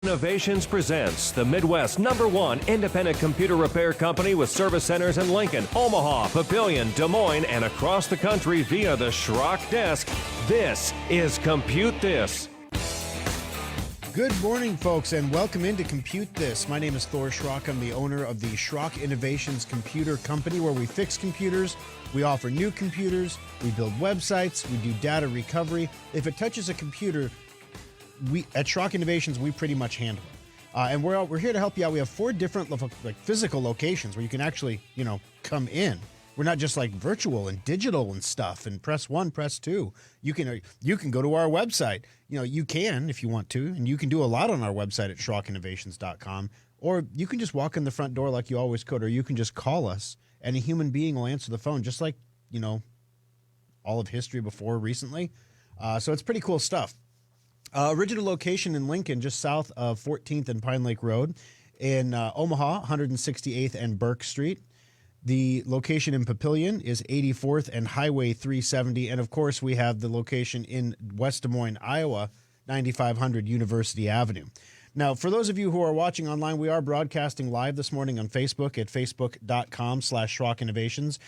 Innovations presents the Midwest #1 independent computer repair company with service centers in Lincoln, Omaha, Papillion, Des Moines, and across the country via the Schrock desk. This is Compute This. Good morning, folks, and welcome into Compute This. My name is Thor Schrock. I'm the owner of the Schrock Innovations Computer Company, where we fix computers, we offer new computers, we build websites, we do data recovery. If it touches a computer, we at Schrock Innovations, we pretty much handle it. And we're here to help you out. We have 4 different physical locations where you can actually, come in. We're not just like virtual and digital and stuff and press 1, press 2. You can go to our website. You can if you want to, and you can do a lot on our website at SchrockInnovations.com. Or you can just walk in the front door like you always could, or you can just call us and a human being will answer the phone, just like, all of history before recently. So it's pretty cool stuff. Original location in Lincoln, just south of 14th and Pine Lake Road. In Omaha, 168th and Burke Street. The location in Papillion is 84th and Highway 370. And, of course, we have the location in West Des Moines, Iowa, 9500 University Avenue. Now, for those of you who are watching online, we are broadcasting live this morning on Facebook at facebook.com/Schrock Innovations.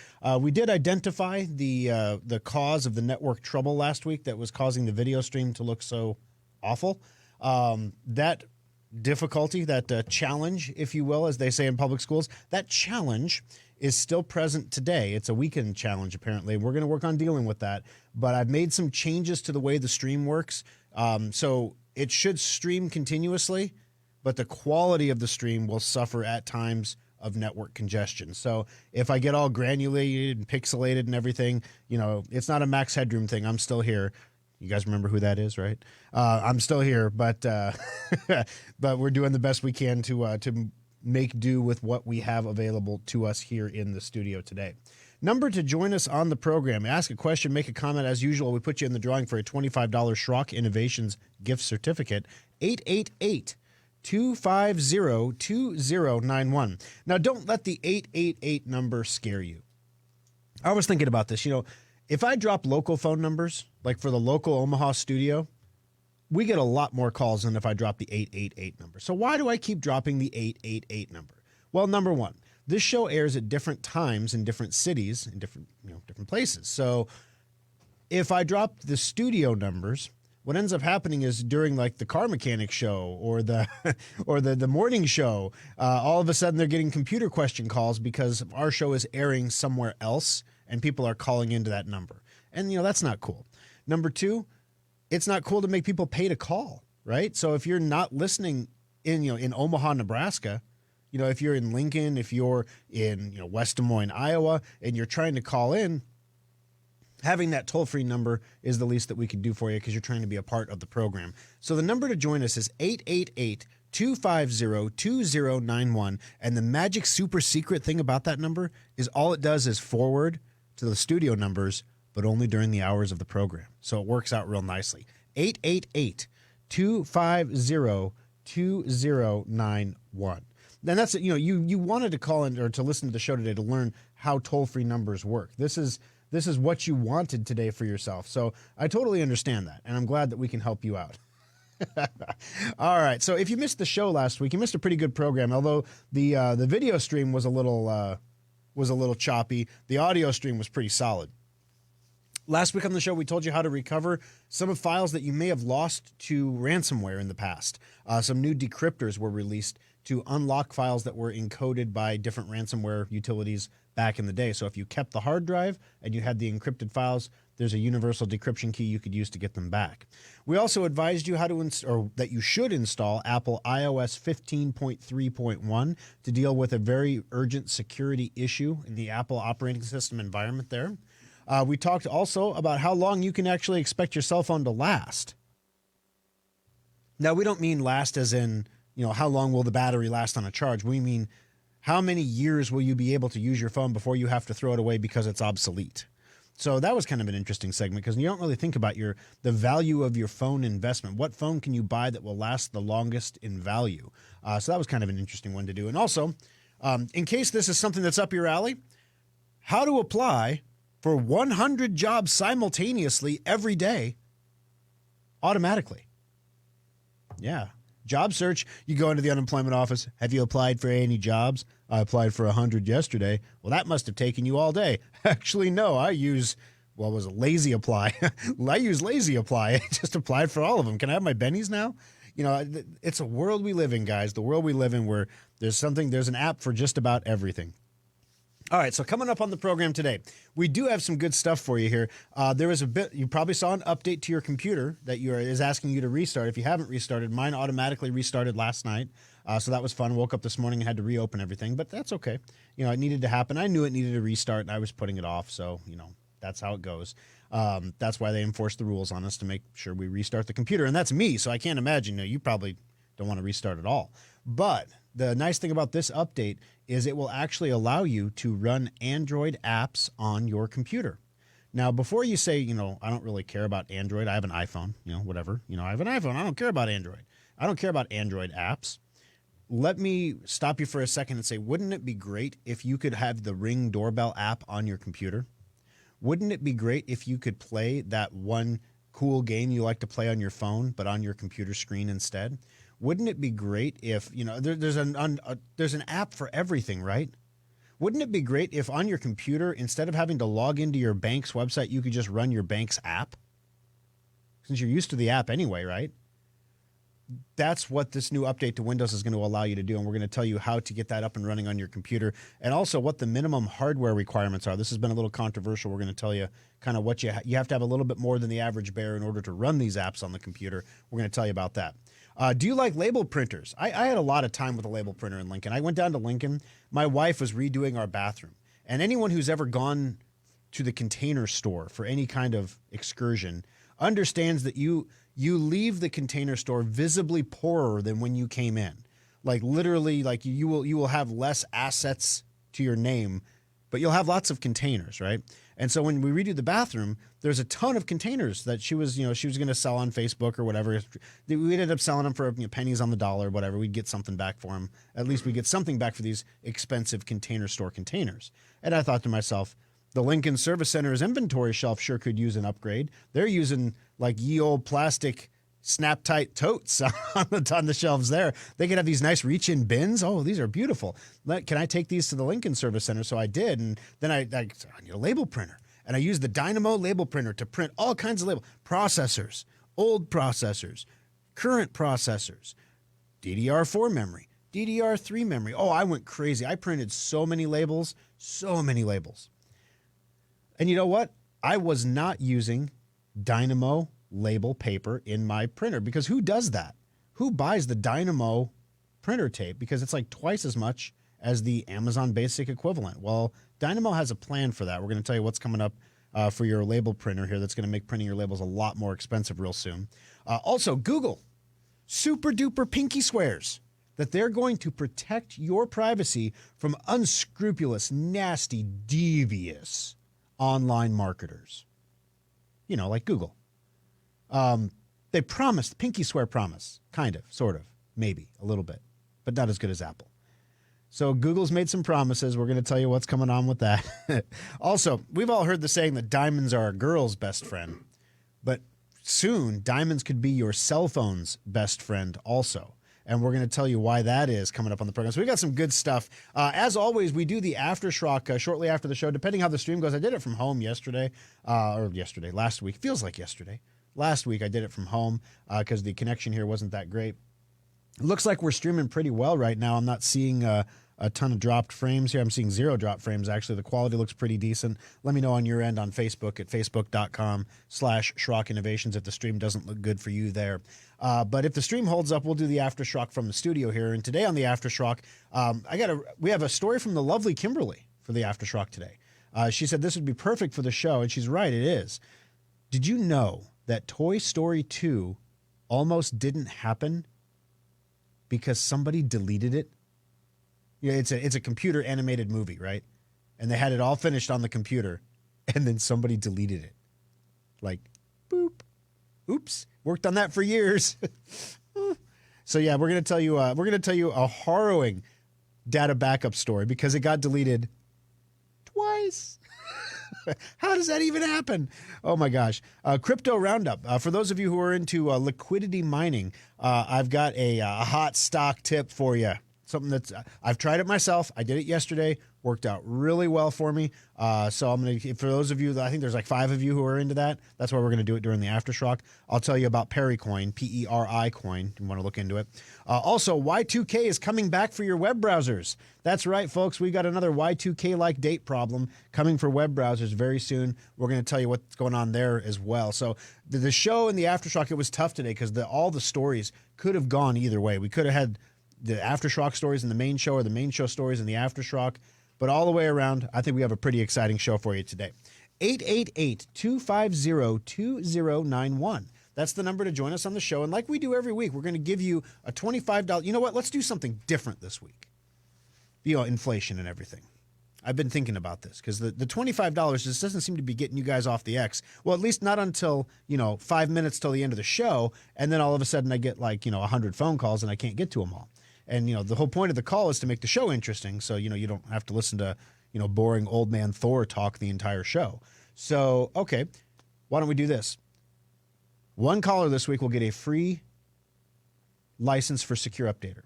We did identify the cause of the network trouble last week that was causing the video stream to look so awful. That difficulty, that challenge, if you will, as they say in public schools, that challenge is still present today. It's a weekend challenge, apparently. We're going to work on dealing with that. But I've made some changes to the way the stream works. So it should stream continuously, but the quality of the stream will suffer at times of network congestion. So if I get all granulated and pixelated and everything, it's not a Max Headroom thing. I'm still here. You guys remember who that is, right? I'm still here, but but we're doing the best we can to make do with what we have available to us here in the studio today. Number to join us on the program. Ask a question, make a comment. As usual, we put you in the drawing for a $25 Schrock Innovations gift certificate. 888-250-2091. Now, don't let the 888 number scare you. I was thinking about this. If I drop local phone numbers, like for the local Omaha studio, we get a lot more calls than if I drop the 888 number. So why do I keep dropping the 888 number? Well, number one, this show airs at different times in different cities, in different places. So if I drop the studio numbers, what ends up happening is during like the car mechanic show or the the morning show, all of a sudden they're getting computer question calls because our show is airing somewhere else and people are calling into that number. And that's not cool. Number two, it's not cool to make people pay to call, right? So if you're not listening in Omaha, Nebraska, if you're in Lincoln, if you're in West Des Moines, Iowa, and you're trying to call in, having that toll-free number is the least that we can do for you because you're trying to be a part of the program. So the number to join us is 888-250-2091, and the magic super secret thing about that number is all it does is forward to the studio numbers, but only during the hours of the program. So it works out real nicely. 888-250-2091. Then that's it. You wanted to call in or to listen to the show today to learn how toll-free numbers work. This is what you wanted today for yourself. So I totally understand that, and I'm glad that we can help you out. All right. So if you missed the show last week, you missed a pretty good program. Although the video stream was a little choppy, the audio stream was pretty solid. Last week on the show, we told you how to recover some of files that you may have lost to ransomware in the past. Some new decryptors were released to unlock files that were encoded by different ransomware utilities back in the day. So if you kept the hard drive and you had the encrypted files, there's a universal decryption key you could use to get them back. We also advised you that you should install Apple iOS 15.3.1 to deal with a very urgent security issue in the Apple operating system environment there. We talked also about how long you can actually expect your cell phone to last. Now, we don't mean last as in, how long will the battery last on a charge? We mean how many years will you be able to use your phone before you have to throw it away because it's obsolete? So that was kind of an interesting segment because you don't really think about the value of your phone investment. What phone can you buy that will last the longest in value? So that was kind of an interesting one to do. And also, in case this is something that's up your alley, how to apply for 100 jobs simultaneously every day automatically. Yeah. Job search, you go into the unemployment office. Have you applied for any jobs? I applied for 100 yesterday. Well, that must have taken you all day. Actually, no, I use, was it Lazy Apply? I use Lazy Apply. I just applied for all of them. Can I have my bennies now? It's a world we live in, guys. The world we live in where there's an app for just about everything. All right, so coming up on the program today, we do have some good stuff for you here. There is you probably saw an update to your computer that is asking you to restart. If you haven't restarted, mine automatically restarted last night. So that was fun. Woke up this morning and had to reopen everything, but that's okay. It needed to happen. I knew it needed to restart, and I was putting it off. So, that's how it goes. That's why they enforce the rules on us to make sure we restart the computer. And that's me, so I can't imagine. You probably don't want to restart at all. But the nice thing about this update is it will actually allow you to run Android apps on your computer. Now, before you say, I don't really care about Android. I have an iPhone, whatever. I have an iPhone. I don't care about Android. I don't care about Android apps. Let me stop you for a second and say, wouldn't it be great if you could have the Ring doorbell app on your computer? Wouldn't it be great if you could play that one cool game you like to play on your phone, but on your computer screen instead? Wouldn't it be great if, there's an app for everything, right? Wouldn't it be great if on your computer, instead of having to log into your bank's website, you could just run your bank's app? Since you're used to the app anyway, right? That's what this new update to Windows is going to allow you to do, and we're going to tell you how to get that up and running on your computer, and also what the minimum hardware requirements are. This has been a little controversial. We're going to tell you kind of what you have to have a little bit more than the average bear in order to run these apps on the computer. We're going to tell you about that. Do you like label printers? I had a lot of time with a label printer in Lincoln. I went down to Lincoln. My wife was redoing our bathroom, and anyone who's ever gone to the Container Store for any kind of excursion understands that you leave the Container Store visibly poorer than when you came in. Like literally, like you will have less assets to your name, but you'll have lots of containers, right? And so when we redo the bathroom, there's a ton of containers that she was going to sell on Facebook or whatever. We ended up selling them for pennies on the dollar, whatever. We'd get something back for them. At least we get something back for these expensive Container Store containers. And I thought to myself, the Lincoln Service Center's inventory shelf sure could use an upgrade. They're using like ye old plastic snap-tight totes on the shelves there. They could have these nice reach-in bins. Oh, these are beautiful. Can I take these to the Lincoln Service Center? So I did, and then I need a label printer. And I used the Dynamo label printer to print all kinds of labels. Processors, old processors, current processors, DDR4 memory, DDR3 memory. Oh, I went crazy. I printed so many labels. And you know what? I was not using Dynamo label paper in my printer, because who does that? Who buys the Dynamo printer tape? Because it's like twice as much as the Amazon Basic equivalent. Well, Dynamo has a plan for that. We're going to tell you what's coming up for your label printer here that's going to make printing your labels a lot more expensive real soon. Also, Google, super duper pinky swears that they're going to protect your privacy from unscrupulous, nasty, devious online marketers. Like Google. They promised, pinky swear promise, kind of, sort of, maybe, a little bit, but not as good as Apple. So Google's made some promises. We're going to tell you what's coming on with that. Also, we've all heard the saying that diamonds are a girl's best friend, but soon diamonds could be your cell phone's best friend also. And we're going to tell you why that is coming up on the program. So we got some good stuff. As always, we do the aftershock shortly after the show, depending how the stream goes. I did it from home last week. Feels like yesterday. Last week I did it from home because the connection here wasn't that great. It looks like we're streaming pretty well right now. I'm not seeing a ton of dropped frames here. I'm seeing 0 drop frames, actually. The quality looks pretty decent. Let me know on your end on Facebook at facebook.com/Schrock Innovations if the stream doesn't look good for you there. But if the stream holds up, we'll do the Aftershock from the studio here. And today on the Aftershock, we have a story from the lovely Kimberly for the Aftershock today. She said this would be perfect for the show, and she's right, it is. Did you know that Toy Story 2 almost didn't happen because somebody deleted it? It's a computer animated movie, right? And they had it all finished on the computer, and then somebody deleted it. Like, boop. Oops. Worked on that for years. So yeah, we're gonna tell you a harrowing data backup story because it got deleted twice. How does that even happen? Oh my gosh. Crypto Roundup. For those of you who are into liquidity mining, I've got a hot stock tip for you. Something that's I've tried it myself. I did it yesterday. Worked out really well for me. So I'm going to, for those of you, I think there's like 5 of you who are into that. That's why we're going to do it during the Aftershock. I'll tell you about Pericoin, P-E-R-I coin. You want to look into it. Also, Y2K is coming back for your web browsers. That's right, folks. We got another Y2K-like date problem coming for web browsers very soon. We're going to tell you what's going on there as well. So the show and the Aftershock, it was tough today because all the stories could have gone either way. We could have had the Aftershock stories in the main show or the main show stories in the Aftershock. But all the way around, I think we have a pretty exciting show for you today. 888-250-2091. That's the number to join us on the show. And like we do every week, we're going to give you a $25. You know what? Let's do something different this week. You know, inflation and everything. I've been thinking about this because the $25 just doesn't seem to be getting you guys off the X. Well, at least not until, 5 minutes till the end of the show. And then all of a sudden I get 100 phone calls and I can't get to them all. And, the whole point of the call is to make the show interesting. So, you don't have to listen to, boring old man Thor talk the entire show. So, okay, why don't we do this? One caller this week will get a free license for Secure Updater.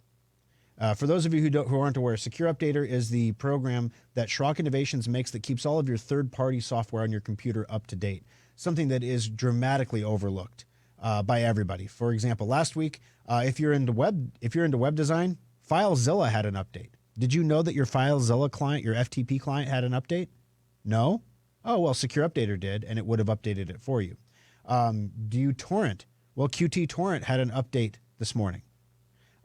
For those of you who aren't aware, Secure Updater is the program that Schrock Innovations makes that keeps all of your third-party software on your computer up to date, something that is dramatically overlooked by everybody. For example, last week, if you're into web design, FileZilla had an update. Did you know that your FileZilla client, your FTP client, had an update? No? Oh, well, Secure Updater did, and it would have updated it for you. Do you torrent? Well, Qt Torrent had an update this morning.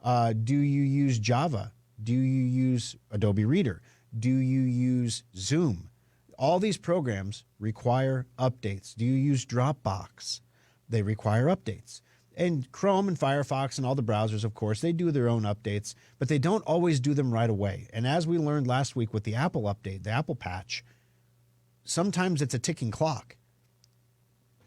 Do you use Java? Do you use Adobe Reader? Do you use Zoom? All these programs require updates. Do you use Dropbox? They require updates. And Chrome and Firefox and all the browsers, of course, they do their own updates, but they don't always do them right away. And as we learned last week with the Apple update, the Apple patch, sometimes it's a ticking clock.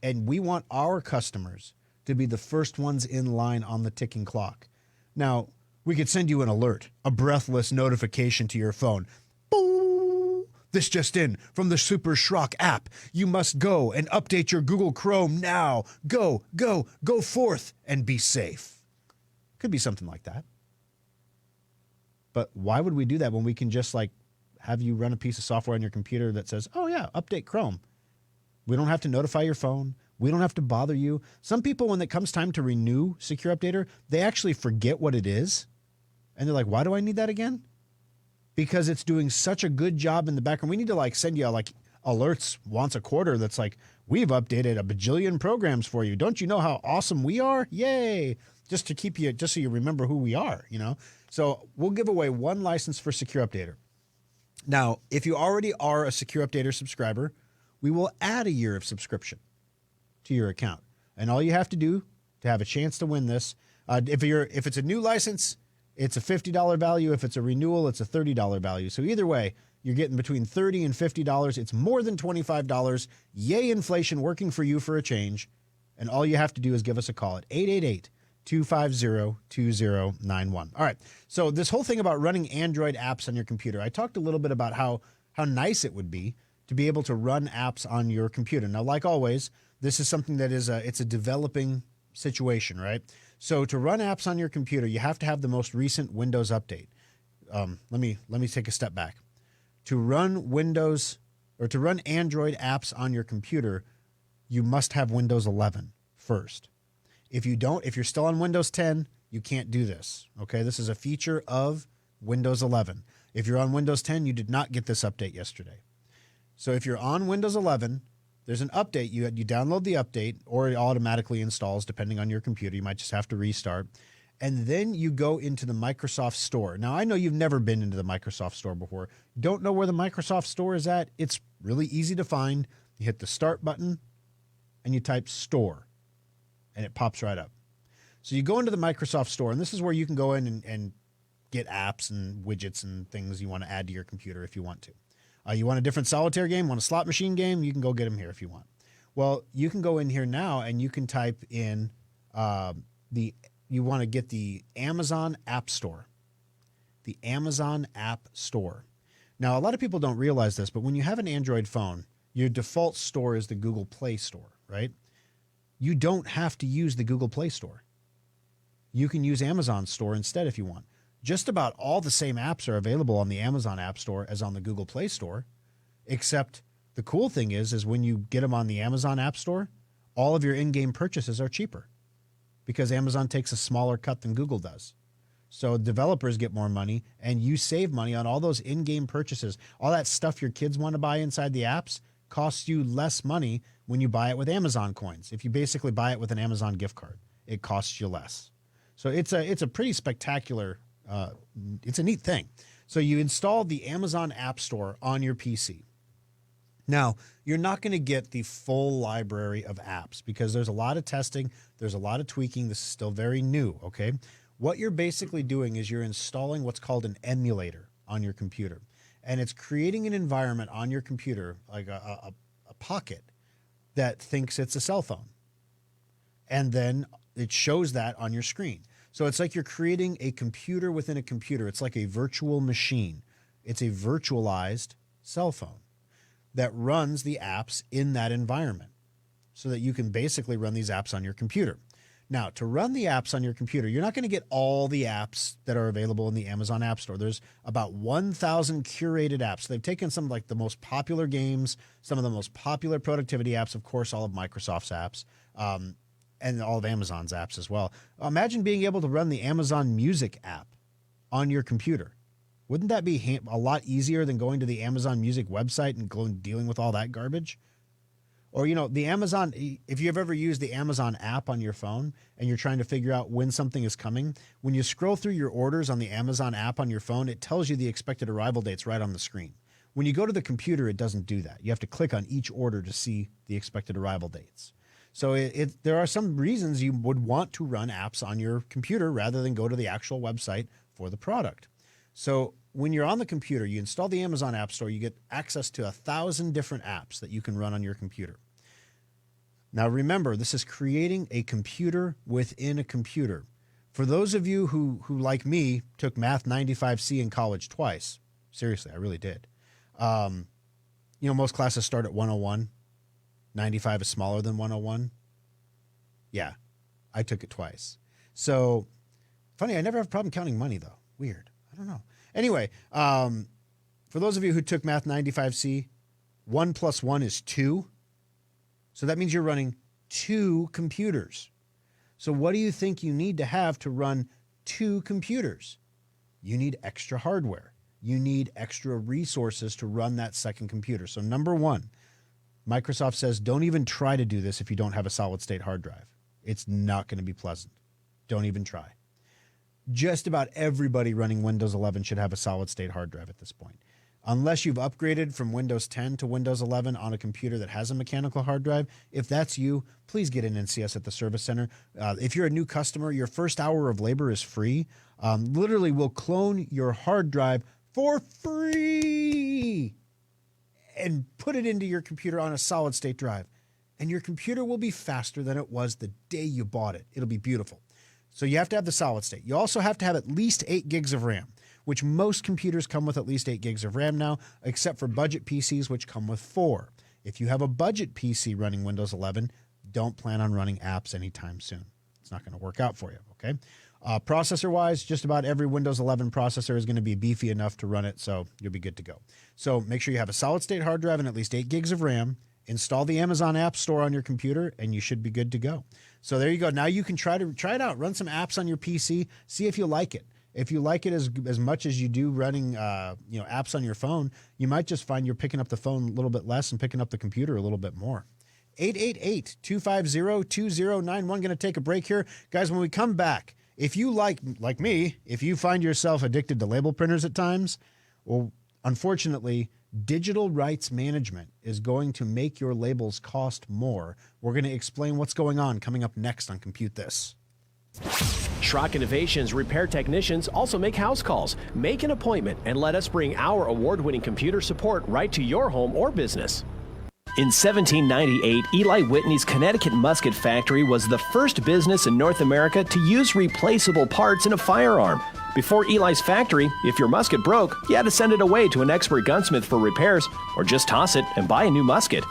And we want our customers to be the first ones in line on the ticking clock. Now, we could send you an alert, a breathless notification to your phone. Boom! This just in from the Super Schrock app. You must go and update your Google Chrome now. Go forth and be safe. Could be something like that. But why would we do that when we can just have you run a piece of software on your computer that says, oh yeah, update Chrome. We don't have to notify your phone. We don't have to bother you. Some people, when it comes time to renew Secure Updater, they actually forget what it is. And they're like, why do I need that again? Because it's doing such a good job in the background. We need to send you alerts once a quarter that's we've updated a bajillion programs for you. Don't you know how awesome we are? Yay. Just so you remember who we are, So we'll give away one license for Secure Updater. Now, if you already are a Secure Updater subscriber, we will add a year of subscription to your account. And all you have to do to have a chance to win this, if it's a new license, it's a $50 value. If it's a renewal, it's a $30 value. So either way, you're getting between $30 and $50. It's more than $25. Yay, inflation working for you for a change. And all you have to do is give us a call at 888-250-2091. All right. So this whole thing about running Android apps on your computer, I talked a little bit about how nice it would be to be able to run apps on your computer. Now, like always, this is something that it's a developing situation, right? So to run apps on your computer, you have to have the most recent Windows update. Let me take a step back. To run Android apps on your computer, you must have Windows 11 first. If you're still on Windows 10, you can't do this. Okay, this is a feature of Windows 11. If you're on Windows 10, you did not get this update yesterday. So if you're on Windows 11, there's an update. You download the update, or it automatically installs depending on your computer. You might just have to restart. And then you go into the Microsoft Store. Now, I know you've never been into the Microsoft Store before. Don't know where the Microsoft Store is at? It's really easy to find. You hit the Start button, and you type Store, and it pops right up. So you go into the Microsoft Store, and this is where you can go in and get apps and widgets and things you want to add to your computer if you want to. You want a different solitaire game, want a slot machine game, you can go get them here if you want. Well, you can go in here now and you can type in you want to get the Amazon App Store. The Amazon App Store. Now, a lot of people don't realize this, but when you have an Android phone, Your default store is the Google Play Store, right? You don't have to use the Google Play Store. You can use Amazon Store instead if you want. Just about all the same apps are available on the Amazon App Store as on the Google Play Store, except the cool thing is when you get them on the Amazon App Store, all of your in-game purchases are cheaper because Amazon takes a smaller cut than Google does. So developers get more money, and you save money on all those in-game purchases. All that stuff your kids want to buy inside the apps costs you less money when you buy it with Amazon coins. If you basically buy it with an Amazon gift card, it costs you less. So it's a pretty spectacular, it's a neat thing. So you install the Amazon App Store on your PC. Now, you're not going to get the full library of apps because there's a lot of testing, there's a lot of tweaking. This is still very new, okay? What you're basically doing is you're installing what's called an emulator on your computer. And it's creating an environment on your computer, like a pocket, that thinks it's a cell phone. And then it shows that on your screen. So it's like you're creating a computer within a computer. It's like a virtual machine. It's a virtualized cell phone that runs the apps in that environment so that you can basically run these apps on your computer. Now, to run the apps on your computer, you're not going to get all the apps that are available in the Amazon App Store. There's about 1,000 curated apps. So they've taken some like the most popular games, some of the most popular productivity apps, of course, all of Microsoft's apps, and all of Amazon's apps as well. Imagine being able to run the Amazon Music app on your computer. Wouldn't that be a lot easier than going to the Amazon Music website and dealing with all that garbage? Or, the Amazon, if you've ever used the Amazon app on your phone and you're trying to figure out when something is coming, when you scroll through your orders on the Amazon app on your phone, it tells you the expected arrival dates right on the screen. When you go to the computer, it doesn't do that. You have to click on each order to see the expected arrival dates. So there are some reasons you would want to run apps on your computer rather than go to the actual website for the product. So when you're on the computer, you install the Amazon App Store, you get access to 1,000 different apps that you can run on your computer. Now remember, this is creating a computer within a computer. For those of you who like me, took Math 95C in college twice, seriously, I really did. Most classes start at 101. 95 is smaller than 101. Yeah, I took it twice. So, funny, I never have a problem counting money, though. Weird. I don't know. Anyway, for those of you who took Math 95C, 1 plus 1 is 2. So that means you're running 2 computers. So what do you think you need to have to run 2 computers? You need extra hardware. You need extra resources to run that second computer. So number one, Microsoft says don't even try to do this if you don't have a solid-state hard drive. It's not going to be pleasant. Don't even try. Just about everybody running Windows 11 should have a solid-state hard drive at this point. Unless you've upgraded from Windows 10 to Windows 11 on a computer that has a mechanical hard drive, if that's you, please get an NCS at the Service Center. If you're a new customer, your first hour of labor is free. Literally, we'll clone your hard drive for free and put it into your computer on a solid-state drive. And your computer will be faster than it was the day you bought it. It'll be beautiful. So you have to have the solid-state. You also have to have at least 8 gigs of RAM, which most computers come with at least 8 gigs of RAM now, except for budget PCs, which come with 4. If you have a budget PC running Windows 11, don't plan on running apps anytime soon. It's not going to work out for you, okay? Processor-wise, just about every Windows 11 processor is going to be beefy enough to run it, so you'll be good to go. So make sure you have a solid-state hard drive and at least 8 gigs of RAM. Install the Amazon App Store on your computer, and you should be good to go. So there you go. Now you can try it out. Run some apps on your PC. See if you like it. If you like it as much as you do running apps on your phone, you might just find you're picking up the phone a little bit less and picking up the computer a little bit more. 888-250-2091. Going to take a break here. Guys, when we come back, if you like me, if you find yourself addicted to label printers at times, well, unfortunately, digital rights management is going to make your labels cost more. We're going to explain what's going on coming up next on Compute This. Schrock Innovations repair technicians also make house calls. Make an appointment and let us bring our award-winning computer support right to your home or business. In 1798, Eli Whitney's Connecticut Musket Factory was the first business in North America to use replaceable parts in a firearm. Before Eli's factory, if your musket broke, you had to send it away to an expert gunsmith for repairs, or just toss it and buy a new musket.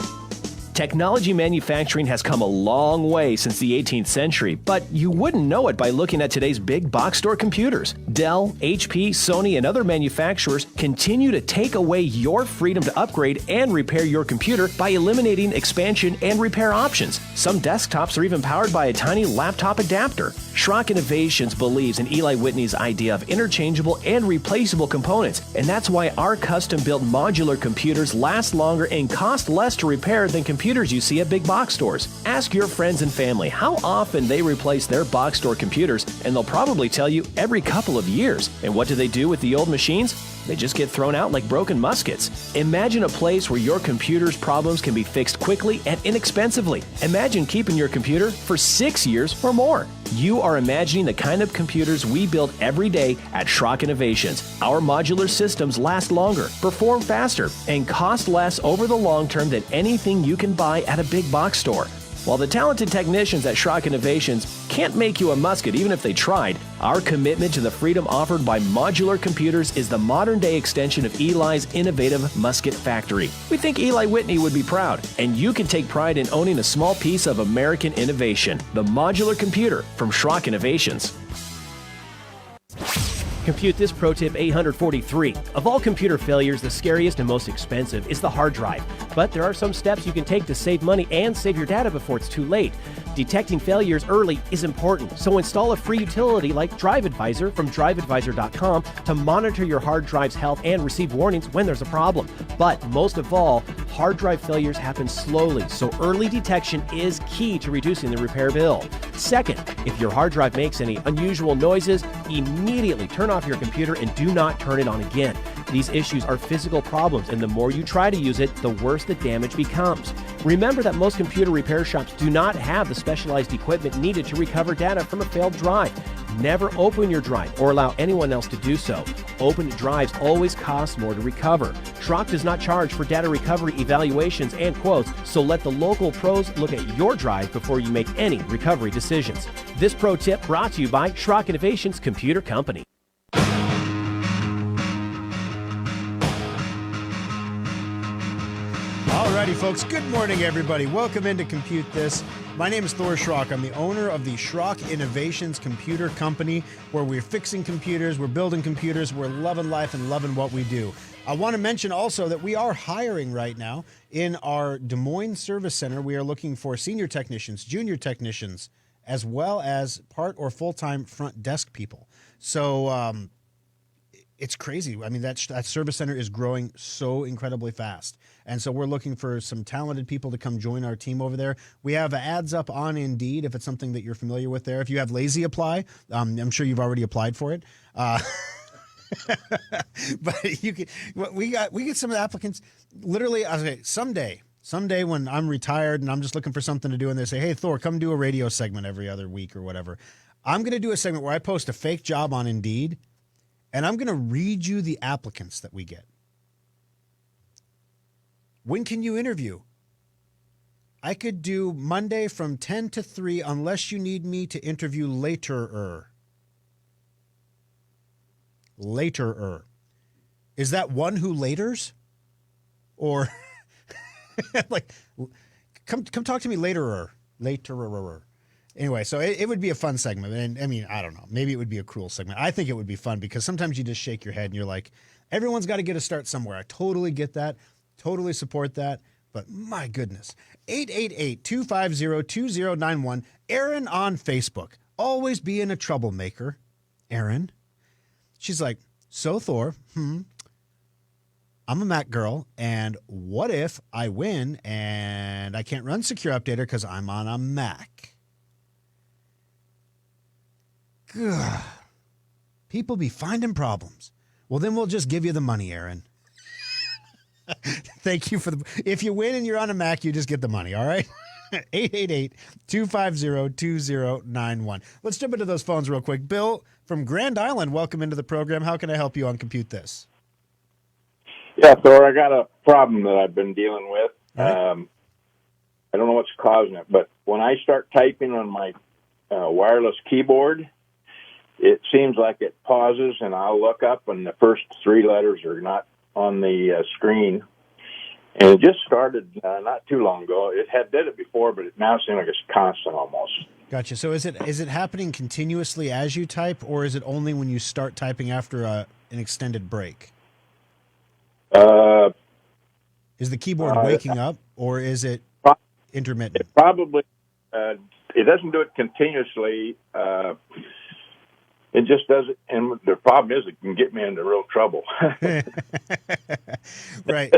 Technology manufacturing has come a long way since the 18th century, but you wouldn't know it by looking at today's big box store computers. Dell, HP, Sony, and other manufacturers continue to take away your freedom to upgrade and repair your computer by eliminating expansion and repair options. Some desktops are even powered by a tiny laptop adapter. Schrock Innovations believes in Eli Whitney's idea of interchangeable and replaceable components, and that's why our custom-built modular computers last longer and cost less to repair than computers you see at big box stores. Ask your friends and family how often they replace their box store computers, and they'll probably tell you every couple of years. And what do they do with the old machines? They just get thrown out like broken muskets. Imagine a place where your computer's problems can be fixed quickly and inexpensively. Imagine keeping your computer for 6 years or more. You are imagining the kind of computers we build every day at Schrock Innovations. Our modular systems last longer, perform faster, and cost less over the long term than anything you can buy at a big box store. While the talented technicians at Schrock Innovations can't make you a musket even if they tried, our commitment to the freedom offered by modular computers is the modern-day extension of Eli's innovative musket factory. We think Eli Whitney would be proud, and you can take pride in owning a small piece of American innovation, the modular computer from Schrock Innovations. Compute This Pro Tip 843. Of all computer failures, the scariest and most expensive is the hard drive. But there are some steps you can take to save money and save your data before it's too late. Detecting failures early is important, so install a free utility like Drive Advisor from driveadvisor.com to monitor your hard drive's health and receive warnings when there's a problem. But most of all, hard drive failures happen slowly, so early detection is key to reducing the repair bill. Second, if your hard drive makes any unusual noises, immediately turn off your computer and do not turn it on again. These issues are physical problems, and the more you try to use it, the worse the damage becomes. Remember that most computer repair shops do not have the specialized equipment needed to recover data from a failed drive. Never open your drive or allow anyone else to do so. Open drives always cost more to recover. Schrock does not charge for data recovery evaluations and quotes, so let the local pros look at your drive before you make any recovery decisions. This pro tip brought to you by Schrock Innovations Computer Company. Alrighty, folks. Good morning, everybody. Welcome into Compute This. My name is Thor Schrock. I'm the owner of the Schrock Innovations Computer Company, where we're fixing computers, we're building computers, we're loving life and loving what we do. I want to mention also that we are hiring right now in our Des Moines Service Center. We are looking for senior technicians, junior technicians, as well as part or full-time front desk people. So it's crazy. I mean, that service center is growing so incredibly fast. And so we're looking for some talented people to come join our team over there. We have ads up on Indeed if it's something that you're familiar with there. If you have Lazy Apply, I'm sure you've already applied for it. But you can, we get some of the applicants. Literally, I was like, someday when I'm retired and I'm just looking for something to do, and they say, "Hey, Thor, come do a radio segment every other week or whatever," I'm going to do a segment where I post a fake job on Indeed, and I'm going to read you the applicants that we get. When can you interview? I could do Monday from 10 to 3 unless you need me to interview later-er. Later-er. Is that one who laters? Or like, come talk to me later-er. Later-er. Anyway, so it would be a fun segment. And I mean, I don't know. Maybe it would be a cruel segment. I think it would be fun because sometimes you just shake your head and you're like, everyone's got to get a start somewhere. I totally get that. Totally support that. But my goodness. 888-250-2091. Erin on Facebook. Always being a troublemaker. Erin. She's like, so Thor, I'm a Mac girl, and what if I win and I can't run Secure Updater because I'm on a Mac? Gah. People be finding problems. Well, then we'll just give you the money, Erin. Thank you for if you win and you're on a Mac, you just get the money, all right? 888-250-2091. Let's jump into those phones real quick. Bill from Grand Island, welcome into the program. How can I help you on Compute This? Yeah, Thor, I got a problem that I've been dealing with. Right. I don't know what's causing it, but when I start typing on my wireless keyboard, it seems like it pauses, and I'll look up, and the first three letters are not on the screen. And it just started not too long ago. It had did it before, but it now seems like it's constant almost. Gotcha. So is it happening continuously as you type, or is it only when you start typing after an extended break? Is the keyboard waking up, or is it intermittent? It probably it doesn't do it continuously. It just does it, and the problem is it can get me into real trouble. Right.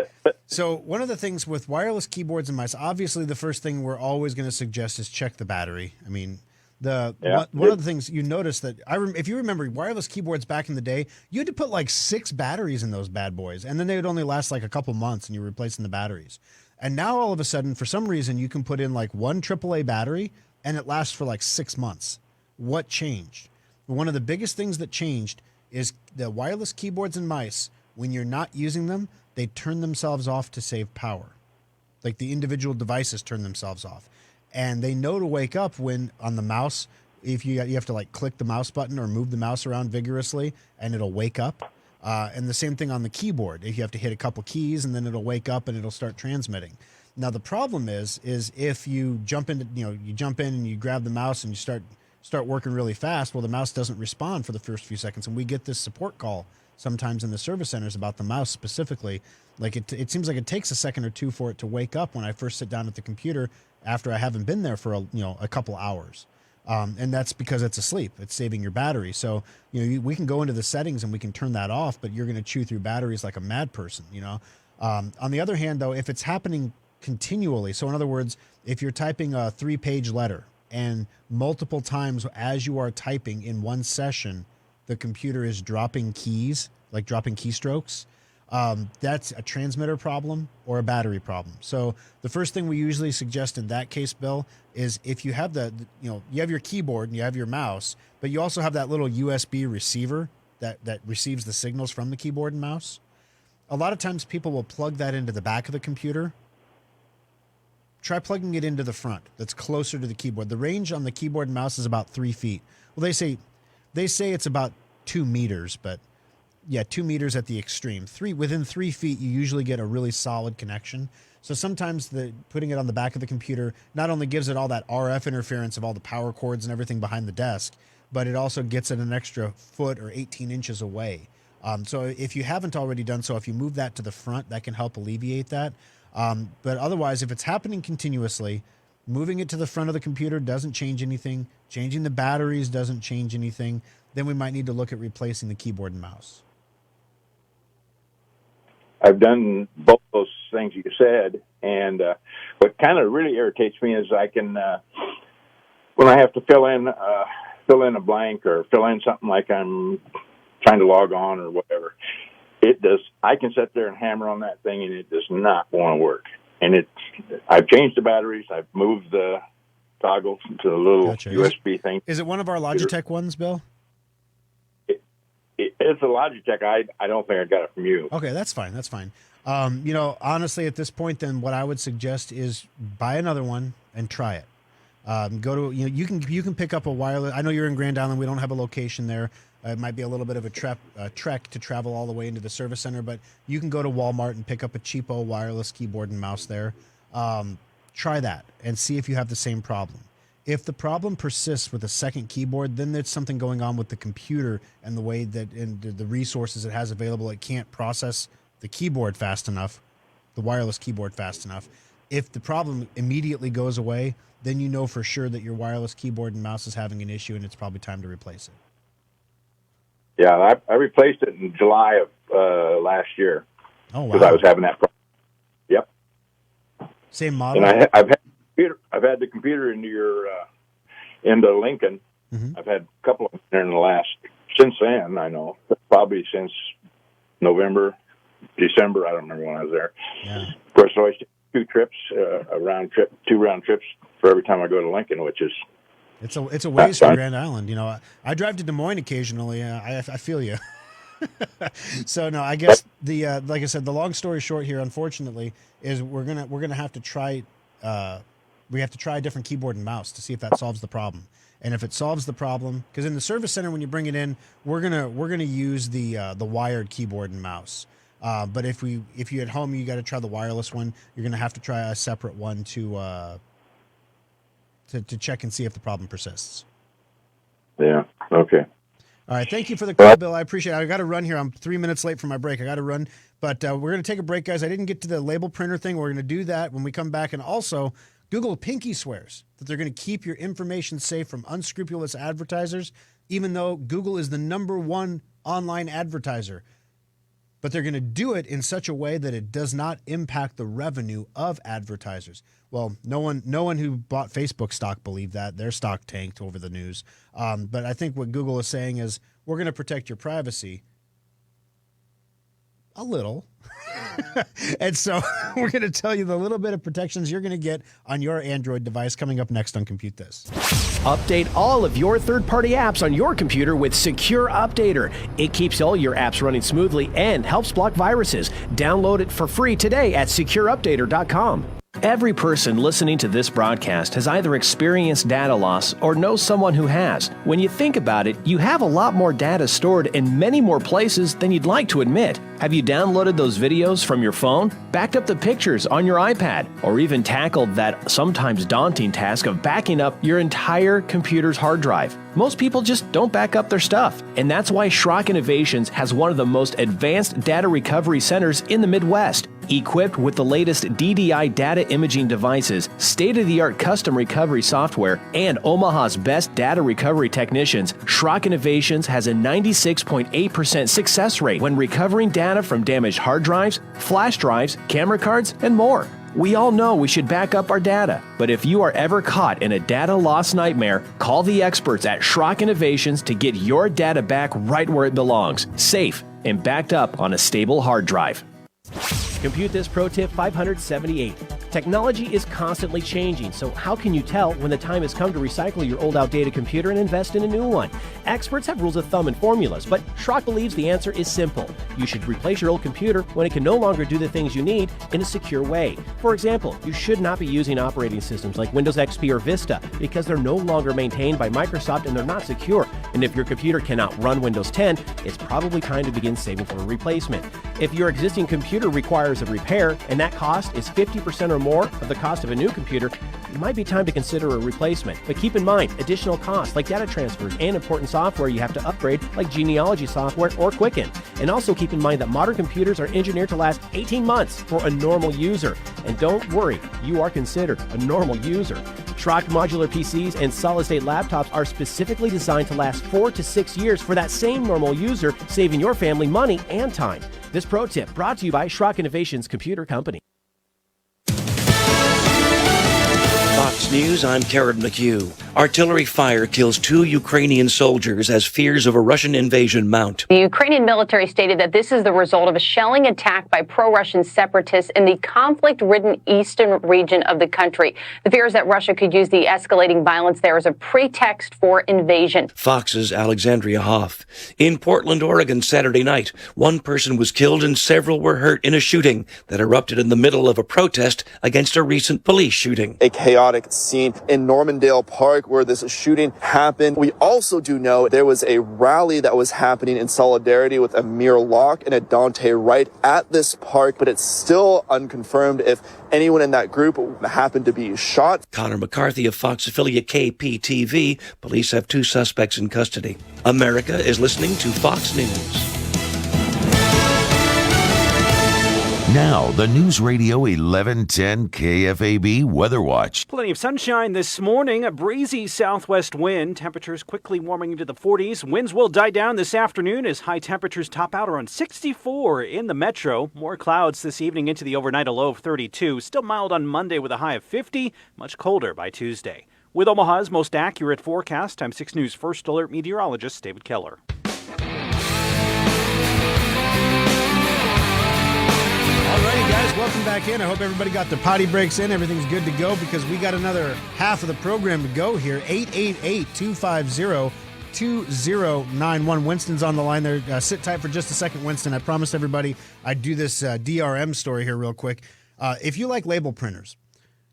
So one of the things with wireless keyboards and mice, obviously the first thing we're always going to suggest is check the battery. I mean, one of the things you notice that if you remember wireless keyboards back in the day, you had to put like 6 batteries in those bad boys, and then they would only last like a couple months, and you're replacing the batteries. And now all of a sudden, for some reason, you can put in like one AAA battery, and it lasts for like 6 months. What changed? One of the biggest things that changed is the wireless keyboards and mice, when you're not using them, they turn themselves off to save power. Like the individual devices turn themselves off. And they know to wake up when on the mouse, if you have to like click the mouse button or move the mouse around vigorously, and it'll wake up. And the same thing on the keyboard. If you have to hit a couple keys, and then it'll wake up and it'll start transmitting. Now the problem is if you jump in and you grab the mouse and you start working really fast, well, the mouse doesn't respond for the first few seconds. And we get this support call sometimes in the service centers about the mouse specifically. Like it seems like it takes a second or two for it to wake up when I first sit down at the computer after I haven't been there for a couple hours. And that's because it's asleep. It's saving your battery. So, we can go into the settings and we can turn that off, but you're going to chew through batteries like a mad person, On the other hand, though, if it's happening continually, so in other words, if you're typing a 3-page letter, and multiple times as you are typing in one session, the computer is dropping keys, like dropping keystrokes, that's a transmitter problem or a battery problem. So the first thing we usually suggest in that case, Bill, is if you have you have your keyboard and you have your mouse, but you also have that little USB receiver that receives the signals from the keyboard and mouse. A lot of times people will plug that into the back of the computer. Try plugging it into the front. That's closer to the keyboard. The range on the keyboard and mouse is about 3 feet. Well, they say it's about 2 meters, but yeah, 2 meters at the extreme. Within 3 feet, you usually get a really solid connection. So sometimes putting it on the back of the computer not only gives it all that RF interference of all the power cords and everything behind the desk, but it also gets it an extra foot or 18 inches away. So if you haven't already done so, if you move that to the front, that can help alleviate that. But otherwise, if it's happening continuously, moving it to the front of the computer doesn't change anything. Changing the batteries doesn't change anything. Then we might need to look at replacing the keyboard and mouse. I've done both those things you said, and what kind of really irritates me is I can, when I have to fill in a blank or fill in something like I'm trying to log on or whatever, I can sit there and hammer on that thing, and it does not want to work. And I've changed the batteries. I've moved the toggles to the little USB thing. Is it one of our Logitech ones, Bill? It's a Logitech. I don't think I got it from you. Okay, that's fine. That's fine. Honestly, at this point, then what I would suggest is buy another one and try it. Go to you can pick up a wireless. I know you're in Grand Island. We don't have a location there. It might be a little bit of a trek to travel all the way into the service center, but you can go to Walmart and pick up a cheapo wireless keyboard and mouse there. Try that and see if you have the same problem. If the problem persists with a second keyboard, then there's something going on with the computer and the way that and the resources it has available. It can't process the keyboard fast enough, the wireless keyboard fast enough. If the problem immediately goes away, then you know for sure that your wireless keyboard and mouse is having an issue, and it's probably time to replace it. Yeah, I replaced it in July of last year. Oh, wow. Because I was having that problem. Yep. Same model? And I've had the computer into Lincoln. Mm-hmm. I've had a couple of them there in the last, since then, I know, probably since November, December, I don't remember when I was there. Yeah. Of course, I always take 2 trips, two round trips for every time I go to Lincoln, which is... It's a ways from Grand Island. I drive to Des Moines occasionally. I feel you. So no, I guess like I said, the long story short here, unfortunately, is we're gonna have to try we have to try a different keyboard and mouse to see if that solves the problem. And if it solves the problem, because in the service center when you bring it in, we're gonna use the wired keyboard and mouse. But if you at home you got to try the wireless one, you're gonna have to try a separate one to check and see if the problem persists. Yeah. Okay. All right. Thank you for the call, Bill. I appreciate it. I got to run here. I'm 3 minutes late for my break. I got to run, but we're going to take a break, guys. I didn't get to the label printer thing. We're going to do that when we come back. And also, Google pinky swears that they're going to keep your information safe from unscrupulous advertisers, even though Google is the #1 online advertiser. But they're going to do it in such a way that it does not impact the revenue of advertisers. Well, no one who bought Facebook stock believed that. Their stock tanked over the news. But I think what Google is saying is we're going to protect your privacy a little. And so we're going to tell you the little bit of protections you're going to get on your Android device coming up next on Compute This. Update all of your third-party apps on your computer with Secure Updater. It keeps all your apps running smoothly and helps block viruses. Download it for free today at secureupdater.com. Every person listening to this broadcast has either experienced data loss or knows someone who has. When you think about it, you have a lot more data stored in many more places than you'd like to admit. Have you downloaded those videos from your phone, backed up the pictures on your iPad, or even tackled that sometimes daunting task of backing up your entire computer's hard drive? Most people just don't back up their stuff, and that's why Schrock Innovations has one of the most advanced data recovery centers in the Midwest. Equipped with the latest DDI data imaging devices, state-of-the-art custom recovery software, and Omaha's best data recovery technicians, Schrock Innovations has a 96.8% success rate when recovering data from damaged hard drives, flash drives, camera cards, and more. We all know we should back up our data, but if you are ever caught in a data loss nightmare, call the experts at Schrock Innovations to get your data back right where it belongs, safe and backed up on a stable hard drive. Compute This Pro Tip 578. Technology is constantly changing, so how can you tell when the time has come to recycle your old outdated computer and invest in a new one? Experts have rules of thumb and formulas, but Schrock believes the answer is simple. You should replace your old computer when it can no longer do the things you need in a secure way. For example, you should not be using operating systems like Windows XP or Vista because they're no longer maintained by Microsoft and they're not secure. And if your computer cannot run Windows 10, it's probably time to begin saving for a replacement. If your existing computer requires a repair and that cost is 50% or more of the cost of a new computer, it might be time to consider a replacement. But keep in mind, additional costs like data transfers and important software you have to upgrade like genealogy software or Quicken. And also keep in mind that modern computers are engineered to last 18 months for a normal user. And don't worry, you are considered a normal user. Schrock modular PCs and solid-state laptops are specifically designed to last 4 to 6 years for that same normal user, saving your family money and time. This pro tip brought to you by Schrock Innovations Computer Company. Fox News, I'm Karen McHugh. Artillery fire kills 2 Ukrainian soldiers as fears of a Russian invasion mount. The Ukrainian military stated that this is the result of a shelling attack by pro-Russian separatists in the conflict-ridden eastern region of the country. The fear is that Russia could use the escalating violence there as a pretext for invasion. Fox's Alexandria Hoff. In Portland, Oregon, Saturday night, 1 person was killed and several were hurt in a shooting that erupted in the middle of a protest against a recent police shooting. A chaotic scene in Normandale Park where this shooting happened. We also do know there was a rally that was happening in solidarity with Amir Locke and Adante Wright at this park, but it's still unconfirmed if anyone in that group happened to be shot. Connor McCarthy of Fox affiliate KPTV. Police have 2 suspects in custody. America is listening to Fox News. Now, the News Radio 1110 KFAB Weather Watch. Plenty of sunshine this morning, a breezy southwest wind. Temperatures quickly warming into the 40s. Winds will die down this afternoon as high temperatures top out around 64 in the metro. More clouds this evening into the overnight, a low of 32. Still mild on Monday with a high of 50. Much colder by Tuesday. With Omaha's most accurate forecast, I'm 6 News First Alert meteorologist David Keller. Alrighty, guys, welcome back in. I hope everybody got their potty breaks in. Everything's good to go because we got another half of the program to go here. 888-250-2091. Winston's on the line there. Sit tight for just a second, Winston. I promised everybody I'd do this DRM story here real quick. If you like label printers,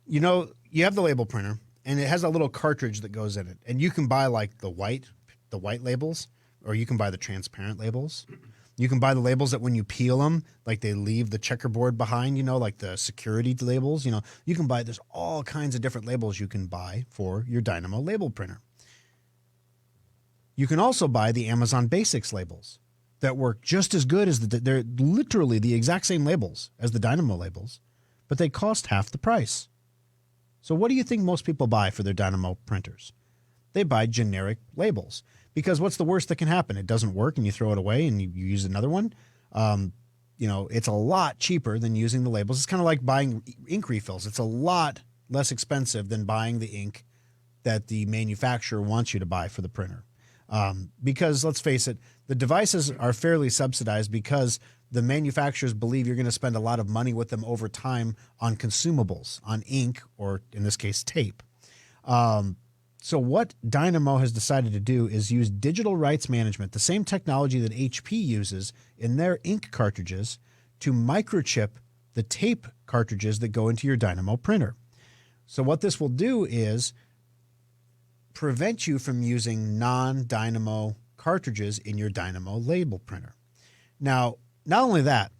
you know you have the label printer, and it has a little cartridge that goes in it, and you can buy like the white labels, or you can buy the transparent labels. You can buy the labels that when you peel them, like they leave the checkerboard behind, like the security labels. You can buy, there's all kinds of different labels you can buy for your Dynamo label printer. You can also buy the Amazon Basics labels that work just as good as they're literally the exact same labels as the Dynamo labels, but they cost half the price. So what do you think most people buy for their Dynamo printers? They buy generic labels. Because what's the worst that can happen? It doesn't work and you throw it away and you use another one. It's a lot cheaper than using the labels. It's kind of like buying ink refills. It's a lot less expensive than buying the ink that the manufacturer wants you to buy for the printer. Because let's face it, the devices are fairly subsidized because the manufacturers believe you're going to spend a lot of money with them over time on consumables, on ink, or in this case, tape. So what Dynamo has decided to do is use digital rights management, the same technology that HP uses in their ink cartridges, to microchip the tape cartridges that go into your Dynamo printer. So what this will do is prevent you from using non-Dynamo cartridges in your Dynamo label printer. Now, not only that,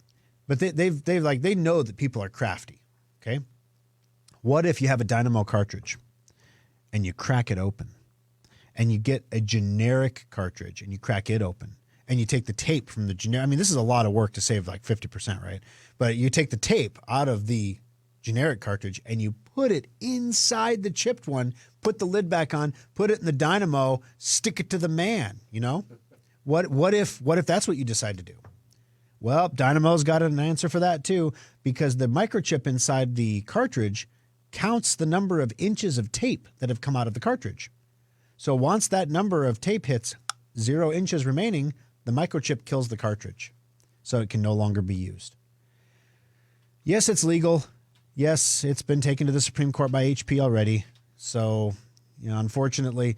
but they know that people are crafty. Okay, what if you have a Dynamo cartridge and you crack it open, and you get a generic cartridge and you crack it open, and you take the tape from the generic? I mean, this is a lot of work to save like 50%, right? But you take the tape out of the generic cartridge and you put it inside the chipped one, put the lid back on, put it in the Dynamo, stick it to the man. What if that's what you decide to do? Well, Dynamo's got an answer for that too, because the microchip inside the cartridge counts the number of inches of tape that have come out of the cartridge. So once that number of tape hits 0 inches remaining, the microchip kills the cartridge, so it can no longer be used. Yes, it's legal. Yes, it's been taken to the Supreme Court by HP already. So, unfortunately,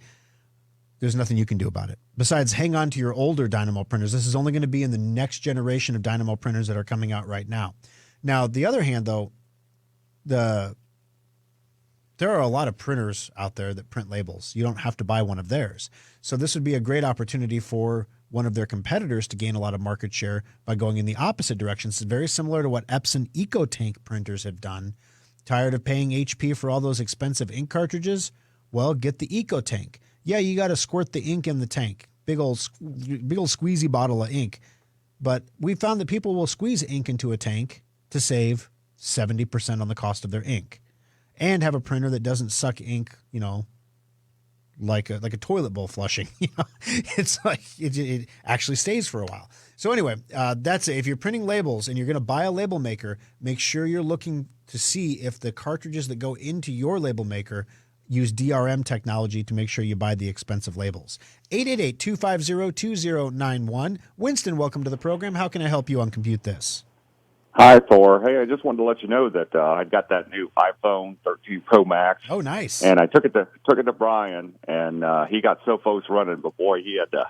there's nothing you can do about it. Besides, hang on to your older Dynamo printers. This is only going to be in the next generation of Dynamo printers that are coming out right now. Now, the other hand, though, there are a lot of printers out there that print labels. You don't have to buy one of theirs. So this would be a great opportunity for one of their competitors to gain a lot of market share by going in the opposite direction. It's very similar to what Epson EcoTank printers have done. Tired of paying HP for all those expensive ink cartridges? Well, get the EcoTank. Yeah, you got to squirt the ink in the tank. Big old squeezy bottle of ink. But we found that people will squeeze ink into a tank to save 70% on the cost of their ink, and have a printer that doesn't suck ink, like a toilet bowl flushing. It's like it actually stays for a while. So anyway, that's it. If you're printing labels and you're going to buy a label maker, make sure you're looking to see if the cartridges that go into your label maker use DRM technology to make sure you buy the expensive labels. 888-250-2091. Winston, welcome to the program. How can I help you on Compute This? Hi, Thor. Hey, I just wanted to let you know that I got that new iPhone 13 Pro Max. Oh, nice. And I took it to Brian, and he got Sophos running, but boy, he had to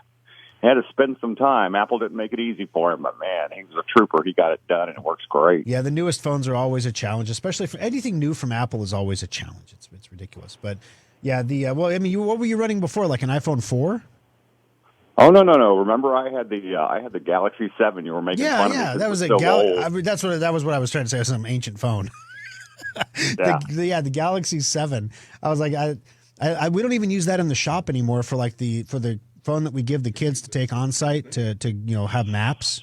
spend some time. Apple didn't make it easy for him, but man, he was a trooper. He got it done, and it works great. Yeah, the newest phones are always a challenge, especially for anything new from Apple is always a challenge. It's ridiculous. But yeah, what were you running before, like an iPhone 4? Oh no! Remember, I had the Galaxy 7. You were making fun of me. Yeah, that was a that was what I was trying to say. It was some ancient phone. The Galaxy 7. I was like, we don't even use that in the shop anymore for the phone that we give the kids to take on site to have maps.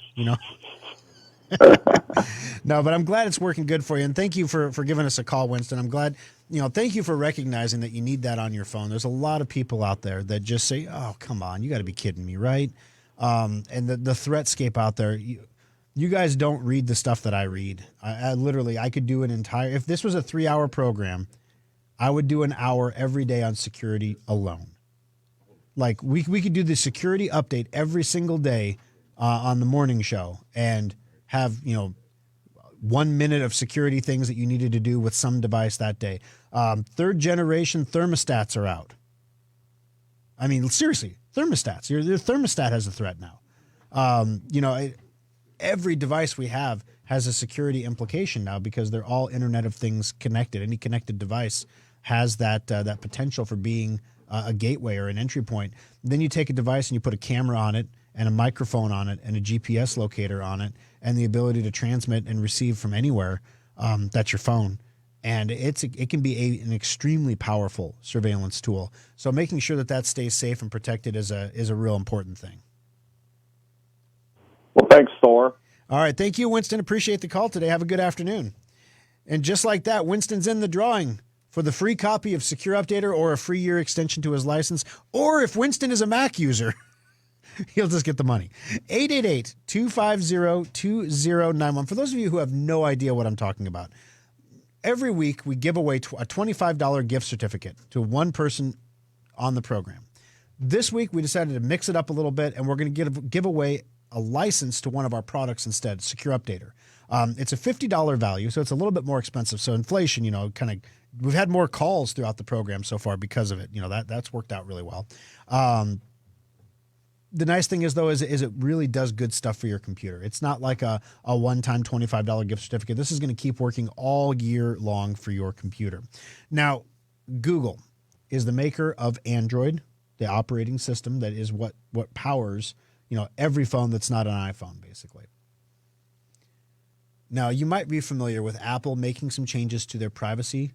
No, but I'm glad it's working good for you, and thank you for giving us a call, Winston. I'm glad. Thank you for recognizing that you need that on your phone. There's a lot of people out there that just say, "Oh, come on, you got to be kidding me, right?" And the threatscape out there, you guys don't read the stuff that I read. I literally, I could do an entire. If this was a 3-hour program, I would do an hour every day on security alone. Like we could do the security update every single day on the morning show and have 1 minute of security things that you needed to do with some device that day. 3rd generation thermostats are out. I mean, seriously, thermostats. Your thermostat has a threat now. Every device we have has a security implication now because they're all Internet of Things connected. Any connected device has that potential for being a gateway or an entry point. Then you take a device and you put a camera on it and a microphone on it and a GPS locator on it and the ability to transmit and receive from anywhere. That's your phone. And it can be an extremely powerful surveillance tool. So making sure that stays safe and protected is a real important thing. Well, thanks, Thor. All right. Thank you, Winston. Appreciate the call today. Have a good afternoon. And just like that, Winston's in the drawing for the free copy of Secure Updater or a free year extension to his license. Or if Winston is a Mac user, he'll just get the money. 888-250-2091. For those of you who have no idea what I'm talking about, every week we give away a $25 gift certificate to one person on the program. This week we decided to mix it up a little bit, and we're going to give away a license to one of our products instead, Secure Updater. It's a $50 value, so it's a little bit more expensive. So inflation, we've had more calls throughout the program so far because of it. That's worked out really well. The nice thing is, though, is it really does good stuff for your computer. It's not like a one-time $25 gift certificate. This is going to keep working all year long for your computer. Now, Google is the maker of Android, the operating system that is what powers every phone that's not an iPhone, basically. Now, you might be familiar with Apple making some changes to their privacy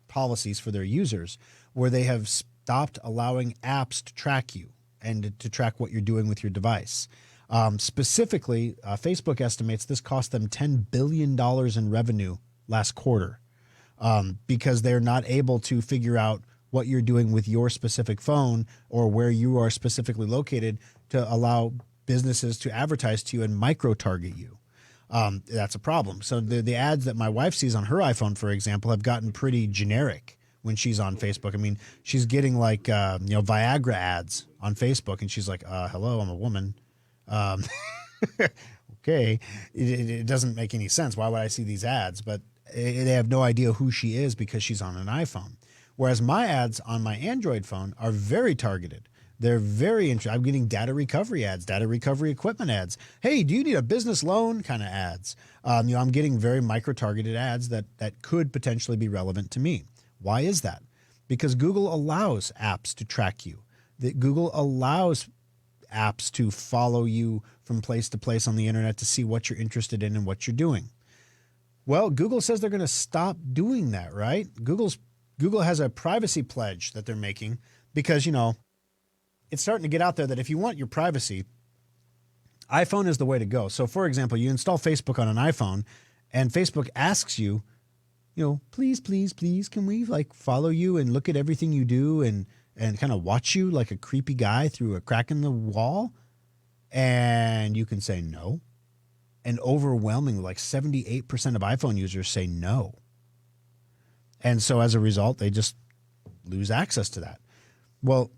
policies for their users, where they have stopped allowing apps to track you and to track what you're doing with your device. Specifically, Facebook estimates this cost them $10 billion in revenue last quarter because they're not able to figure out what you're doing with your specific phone or where you are specifically located to allow businesses to advertise to you and micro-target you. That's a problem. So the ads that my wife sees on her iPhone, for example, have gotten pretty generic when she's on Facebook. I mean, she's getting like, Viagra ads on Facebook, and she's like, hello, I'm a woman. Okay. It doesn't make any sense. Why would I see these ads? But they have no idea who she is because she's on an iPhone. Whereas my ads on my Android phone are very targeted. They're very interesting. I'm getting data recovery ads, data recovery equipment ads. Hey, do you need a business loan kind of ads? I'm getting very micro-targeted ads that could potentially be relevant to me. Why is that? Because Google allows apps to track you. Google allows apps to follow you from place to place on the internet to see what you're interested in and what you're doing. Well, Google says they're going to stop doing that, right? Google has a privacy pledge that they're making because, it's starting to get out there that if you want your privacy, iPhone is the way to go. So, for example, you install Facebook on an iPhone and Facebook asks you, please, can we follow you and look at everything you do and kind of watch you like a creepy guy through a crack in the wall? And you can say no. And overwhelmingly, like 78% of iPhone users say no. And so as a result, they just lose access to that. Well,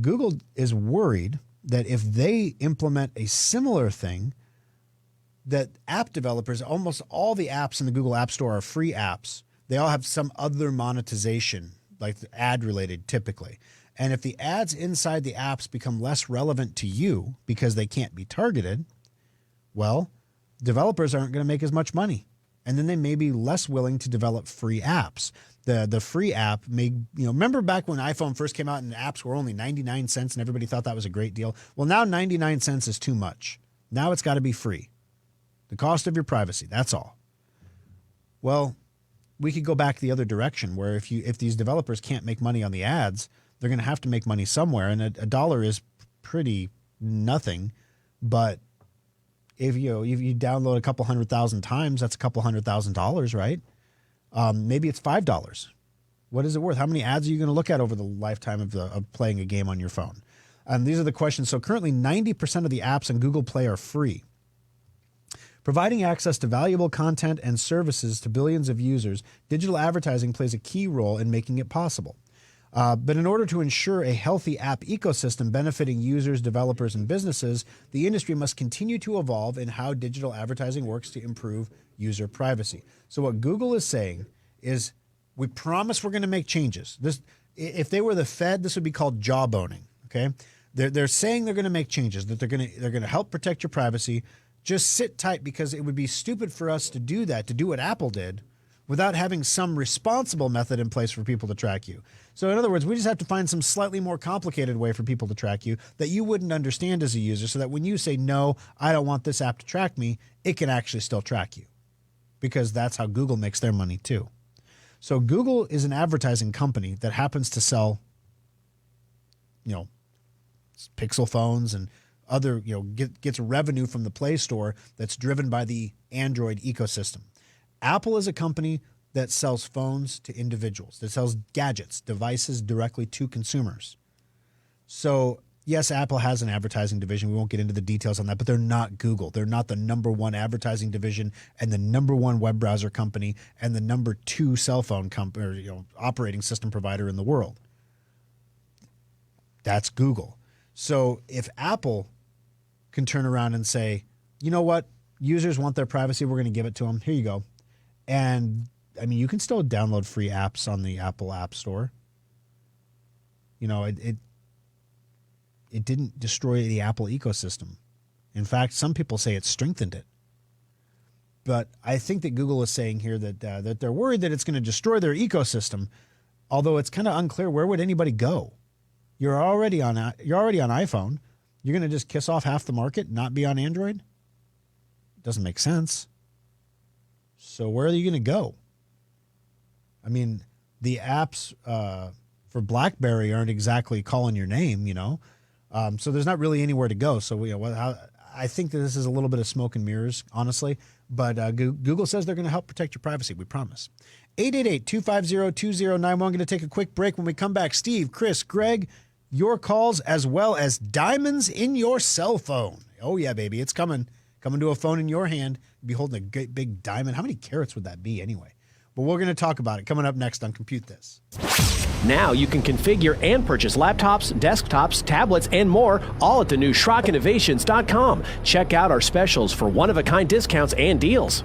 Google is worried that if they implement a similar thing, that app developers, almost all the apps in the Google App Store are free apps. They all have some other monetization, like ad related typically. And if the ads inside the apps become less relevant to you because they can't be targeted, well, developers aren't going to make as much money. And then they may be less willing to develop free apps. The free app may, remember back when iPhone first came out and apps were only 99 cents and everybody thought that was a great deal? Well, now 99 cents is too much. Now it's got to be free. The cost of your privacy, that's all. Well, we could go back the other direction where if these developers can't make money on the ads, they're going to have to make money somewhere. And a dollar is pretty nothing. But if you download a couple 100,000 times, that's a couple $100,000, right? Maybe it's $5. What is it worth? How many ads are you going to look at over the lifetime of playing a game on your phone? And these are the questions. So currently 90% of the apps on Google Play are free. Providing access to valuable content and services to billions of users, digital advertising plays a key role in making it possible. But in order to ensure a healthy app ecosystem benefiting users, developers, and businesses, the industry must continue to evolve in how digital advertising works to improve user privacy. So what Google is saying is, we promise we're going to make changes. If they were the Fed, this would be called jawboning. Okay, they're saying they're going to make changes, that they're going to help protect your privacy. Just sit tight, because it would be stupid for us to do that, to do what Apple did, without having some responsible method in place for people to track you. So in other words, we just have to find some slightly more complicated way for people to track you that you wouldn't understand as a user, so that when you say, no, I don't want this app to track me, it can actually still track you, because that's how Google makes their money too. So Google is an advertising company that happens to sell, Pixel phones and other, gets revenue from the Play Store that's driven by the Android ecosystem. Apple is a company that sells phones to individuals, that sells gadgets, devices directly to consumers. So yes, Apple has an advertising division. We won't get into the details on that, but they're not Google. They're not the number one advertising division and the number one web browser company and the number two cell phone company, or, operating system provider in the world. That's Google. So if Apple can turn around and say, you know what, users want their privacy, we're going to give it to them. Here you go. And I mean, you can still download free apps on the Apple App Store. It didn't destroy the Apple ecosystem. In fact, some people say it strengthened it. But I think that Google is saying here that they're worried that it's going to destroy their ecosystem, although it's kind of unclear where would anybody go. You're already on iPhone. You're going to just kiss off half the market, not be on Android? Doesn't make sense. So where are you going to go? I mean, the apps for BlackBerry aren't exactly calling your name, so there's not really anywhere to go. So I think that this is a little bit of smoke and mirrors, honestly. But Google says they're going to help protect your privacy. We promise. 888-250-2091. Going to take a quick break. When we come back, Steve, Chris, Greg, your calls, as well as diamonds in your cell phone. Oh, yeah, baby. It's coming to a phone in your hand. You'd be holding a great big diamond. How many carats would that be anyway? But we're going to talk about it coming up next on Compute This. Now you can configure and purchase laptops, desktops, tablets, and more, all at the new SchrockInnovations.com. Check out our specials for one-of-a-kind discounts and deals.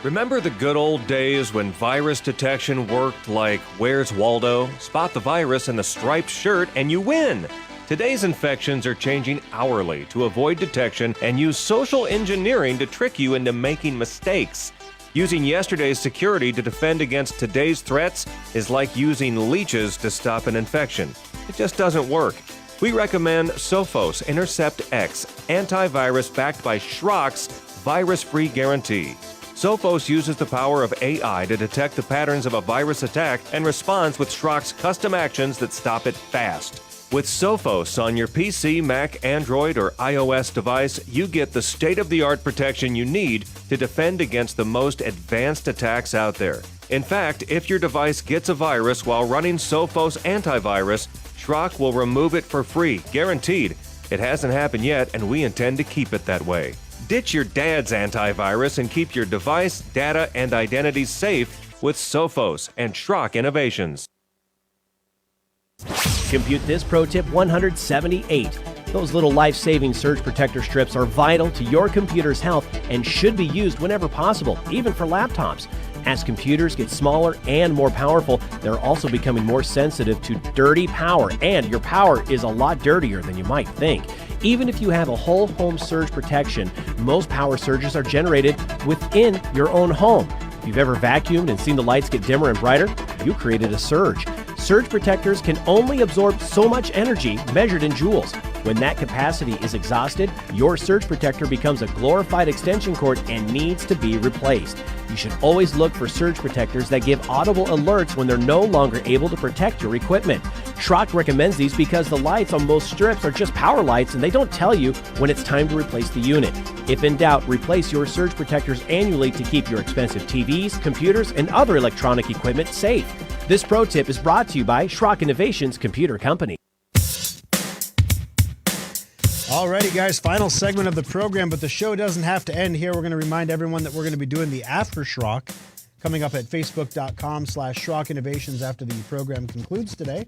Remember the good old days when virus detection worked like Where's Waldo? Spot the virus in a striped shirt and you win. Today's infections are changing hourly to avoid detection and use social engineering to trick you into making mistakes. Using yesterday's security to defend against today's threats is like using leeches to stop an infection. It just doesn't work. We recommend Sophos Intercept X, antivirus backed by Schrock's virus-free guarantee. Sophos uses the power of AI to detect the patterns of a virus attack and responds with Schrock's custom actions that stop it fast. With Sophos on your PC, Mac, Android, or iOS device, you get the state-of-the-art protection you need to defend against the most advanced attacks out there. In fact, if your device gets a virus while running Sophos antivirus, Schrock will remove it for free, guaranteed. It hasn't happened yet, and we intend to keep it that way. Ditch your dad's antivirus and keep your device, data, and identity safe with Sophos and Schrock Innovations. Compute This Pro Tip 178. Those little life-saving surge protector strips are vital to your computer's health and should be used whenever possible, even for laptops. As computers get smaller and more powerful, they're also becoming more sensitive to dirty power, and your power is a lot dirtier than you might think. Even if you have a whole home surge protection, most power surges are generated within your own home. If you've ever vacuumed and seen the lights get dimmer and brighter, you created a surge. Surge protectors can only absorb so much energy measured in joules. When that capacity is exhausted, your surge protector becomes a glorified extension cord and needs to be replaced. You should always look for surge protectors that give audible alerts when they're no longer able to protect your equipment. Schrock recommends these because the lights on most strips are just power lights and they don't tell you when it's time to replace the unit. If in doubt, replace your surge protectors annually to keep your expensive TVs, computers, and other electronic equipment safe. This pro tip is brought to you by Schrock Innovations Computer Company. Alrighty, guys, final segment of the program, but the show doesn't have to end here. We're going to remind everyone that we're going to be doing the After Schrock coming up at facebook.com/Schrock Innovations after the program concludes today.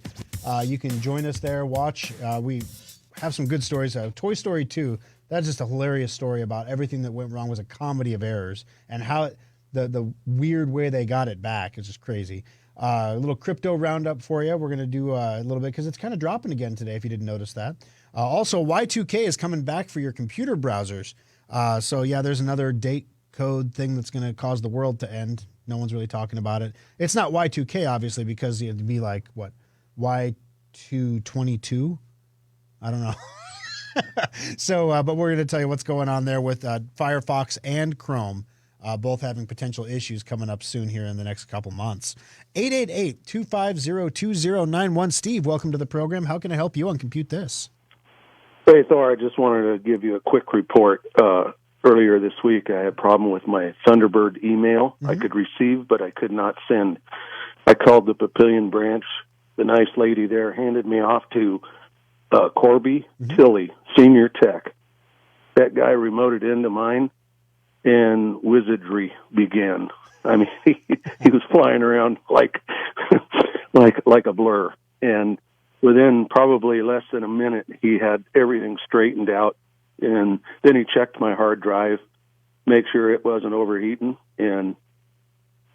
You can join us there, watch. We have some good stories. Toy Story 2, that's just a hilarious story about everything that went wrong. Was a comedy of errors, and how the weird way they got it back is just crazy. A little crypto roundup for you. We're going to do a little bit because it's kind of dropping again today, if you didn't notice that. Also, Y2K is coming back for your computer browsers. So, yeah, there's another date code thing that's going to cause the world to end. No one's really talking about it. It's not Y2K, obviously, because it'd be like, what, Y222? I don't know. So, but we're going to tell you what's going on there with Firefox and Chrome, both having potential issues coming up soon here in the next couple months. 888-250-2091. Steve, welcome to the program. How can I help you on Compute This? Hey, Thor, I just wanted to give you a quick report. Earlier this week, I had a problem with my Thunderbird email. I could receive, but I could not send. I called the Papillion branch. The nice lady there handed me off to Corby Tilley, Senior Tech. That guy remoted into mine, and wizardry began. I mean, he was flying around like a blur. And within probably less than a minute, he had everything straightened out. And then he checked my hard drive, make sure it wasn't overheating. And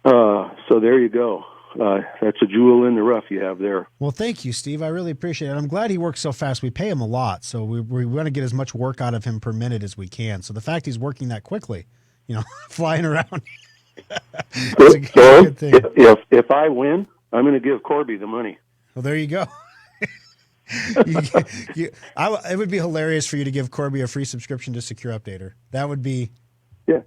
so there you go. That's a jewel in the rough you have there. Well, thank you, Steve. I really appreciate it. I'm glad he works so fast. We pay him a lot, so we want to get as much work out of him per minute as we can. So the fact he's working that quickly, flying around, it's a good thing. If I win, I'm going to give Corby the money. Well, there you go. It would be hilarious for you to give Corby a free subscription to Secure Updater. That would be... Yeah.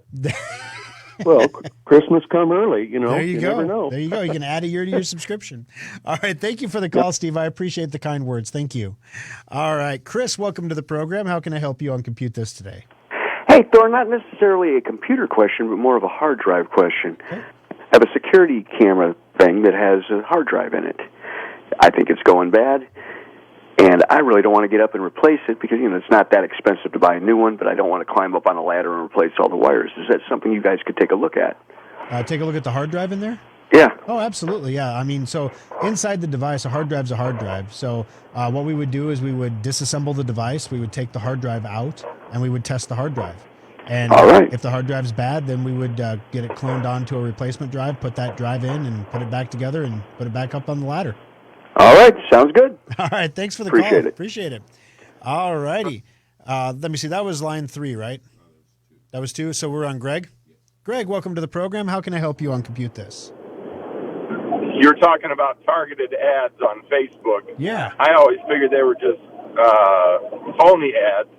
Well, Christmas come early, There you go. Never know. There you go. You can add a year to your subscription. All right. Thank you for the call, Steve. I appreciate the kind words. Thank you. All right. Chris, welcome to the program. How can I help you on Compute This today? Hey, Thor, not necessarily a computer question, but more of a hard drive question. Okay. I have a security camera thing that has a hard drive in it. I think it's going bad. And I really don't want to get up and replace it because, it's not that expensive to buy a new one, but I don't want to climb up on a ladder and replace all the wires. Is that something you guys could take a look at? Take a look at the hard drive in there? Yeah. Oh, absolutely, yeah. I mean, so inside the device, a hard drive's a hard drive. So what we would do is we would disassemble the device, we would take the hard drive out, and we would test the hard drive. And if the hard drive's bad, then we would get it cloned onto a replacement drive, put that drive in, and put it back together, and put it back up on the ladder. All right, sounds good. All right, thanks for the call. Appreciate it. All righty. Let me see. That was line 3, right? That was 2. So we're on Greg. Greg, welcome to the program. How can I help you on Compute This? You're talking about targeted ads on Facebook. Yeah. I always figured they were just phony ads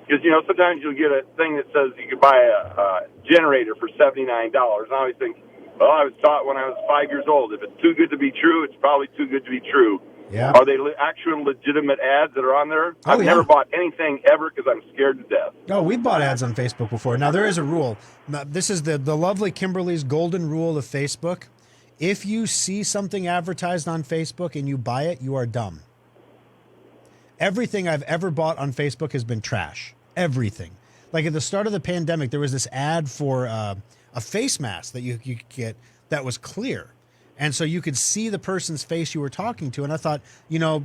because, sometimes you'll get a thing that says you could buy a generator for $79. And I always think, well, I was taught when I was 5 years old, if it's too good to be true, it's probably too good to be true. Yeah. Are they actual legitimate ads that are on there? I've never bought anything ever because I'm scared to death. Oh, we bought ads on Facebook before. Now, there is a rule. Now, this is the lovely Kimberly's golden rule of Facebook. If you see something advertised on Facebook and you buy it, you are dumb. Everything I've ever bought on Facebook has been trash. Everything. Like at the start of the pandemic, there was this ad for a face mask that you could get that was clear. And so you could see the person's face you were talking to. And I thought,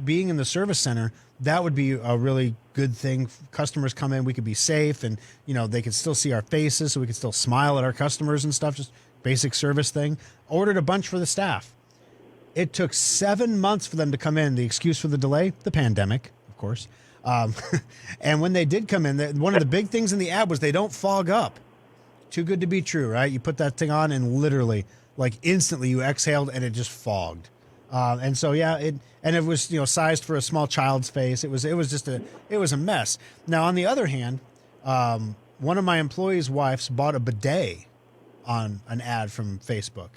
being in the service center, that would be a really good thing. Customers come in, we could be safe, and, they could still see our faces, so we could still smile at our customers and stuff, just basic service thing. Ordered a bunch for the staff. It took 7 months for them to come in. The excuse for the delay, the pandemic, of course. And when they did come in, one of the big things in the ad was they don't fog up. Too good to be true, right? You put that thing on and literally, like instantly you exhaled and it just fogged. And so, yeah, it was, sized for a small child's face. It was a mess. Now, on the other hand, one of my employees' wives bought a bidet on an ad from Facebook,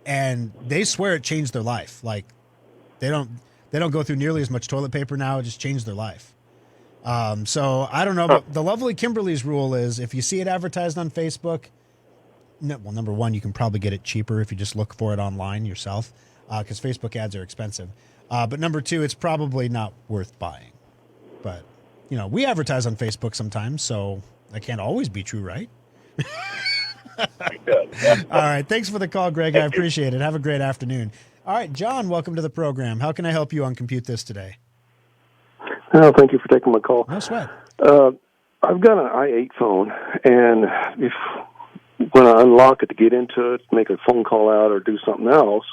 and they swear it changed their life. Like they don't go through nearly as much toilet paper now. It just changed their life. So I don't know, but the lovely Kimberly's rule is if you see it advertised on Facebook, number one, you can probably get it cheaper if you just look for it online yourself, because Facebook ads are expensive. But number two, it's probably not worth buying. But, we advertise on Facebook sometimes, so that can't always be true, right? All right. Thanks for the call, Greg. I appreciate it. Have a great afternoon. All right, John, welcome to the program. How can I help you on Compute This today? Thank you for taking my call. No sweat. I've got an i8 phone, and when I unlock it to get into it, make a phone call out or do something else,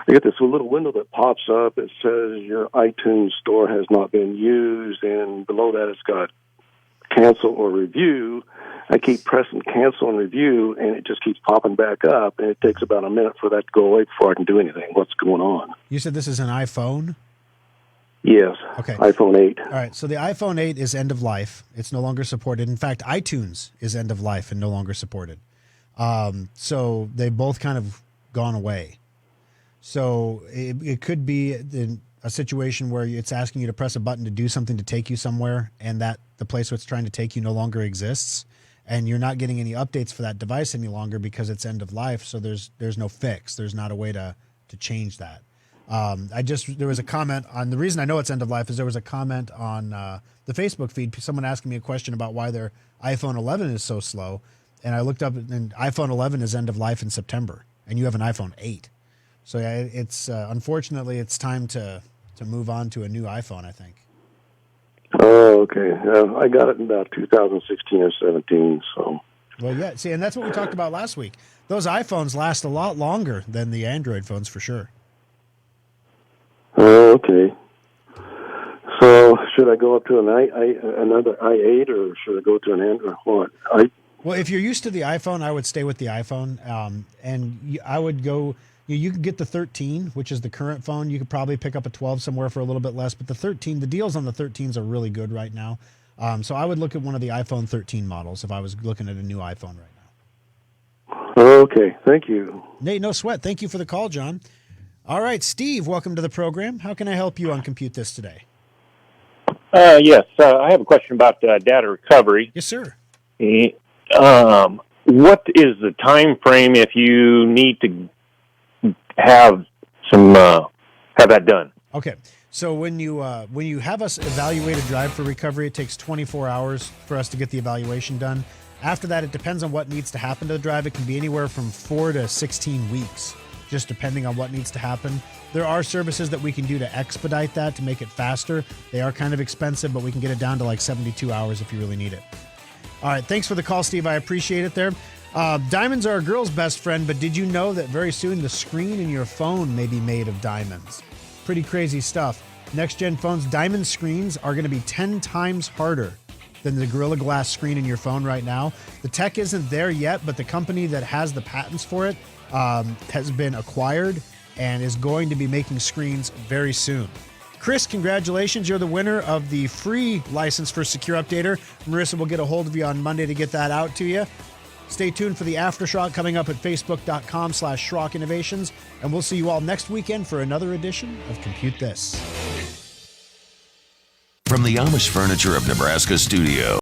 I get this little window that pops up. It says your iTunes store has not been used, and below that it's got cancel or review. I keep pressing cancel and review, and it just keeps popping back up, and it takes about a minute for that to go away before I can do anything. What's going on? You said this is an iPhone? Yes. Okay. iPhone 8. All right. So the iPhone 8 is end of life. It's no longer supported. In fact, iTunes is end of life and no longer supported. So they've both kind of gone away. So it could be a situation where it's asking you to press a button to do something to take you somewhere, and that the place where it's trying to take you no longer exists, and you're not getting any updates for that device any longer because it's end of life. So there's no fix. There's not a way to change that. There was a comment on the reason I know it's end of life is there was a comment on the Facebook feed, someone asking me a question about why their iPhone 11 is so slow. And I looked up and iPhone 11 is end of life in September, and you have an iPhone 8. So yeah, it's unfortunately it's time to move on to a new iPhone, I think. Oh, okay. I got it in about 2016 or 17. So. Well, yeah. See, and that's what we talked about last week. Those iPhones last a lot longer than the Android phones, for sure. Oh, okay. So should I go up to another i8, or should I go to an Android? What? Well, if you're used to the iPhone, I would stay with the iPhone, and I would go. You could get the 13, which is the current phone. You could probably pick up a 12 somewhere for a little bit less, but the 13, the deals on the 13s are really good right now. So I would look at one of the iPhone 13 models if I was looking at a new iPhone right now. Okay, thank you. Nate, no sweat. Thank you for the call, John. All right, Steve, welcome to the program. How can I help you on Compute This today? Yes, I have a question about data recovery. Yes, sir. What is the time frame if you need to have that done? Okay, so when you have us evaluate a drive for recovery, it takes 24 hours for us to get the evaluation done. After that, it depends on what needs to happen to the drive. It can be anywhere from 4 to 16 weeks, just depending on what needs to happen. There are services that we can do to expedite that, to make it faster. They are kind of expensive, but we can get it down to like 72 hours if you really need it. All right, thanks for the call, Steve. I appreciate it there. Diamonds are a girl's best friend, but did you know that very soon the screen in your phone may be made of diamonds? Pretty crazy stuff. Next-gen phones, diamond screens are going to be 10 times harder than the Gorilla Glass screen in your phone right now. The tech isn't there yet, but the company that has the patents for it has been acquired and is going to be making screens very soon. Chris, congratulations. You're the winner of the free license for Secure Updater. Marissa will get a hold of you on Monday to get that out to you. Stay tuned for the Aftershock coming up at facebook.com/Schrock Innovations. And we'll see you all next weekend for another edition of Compute This. From the Amish Furniture of Nebraska studio.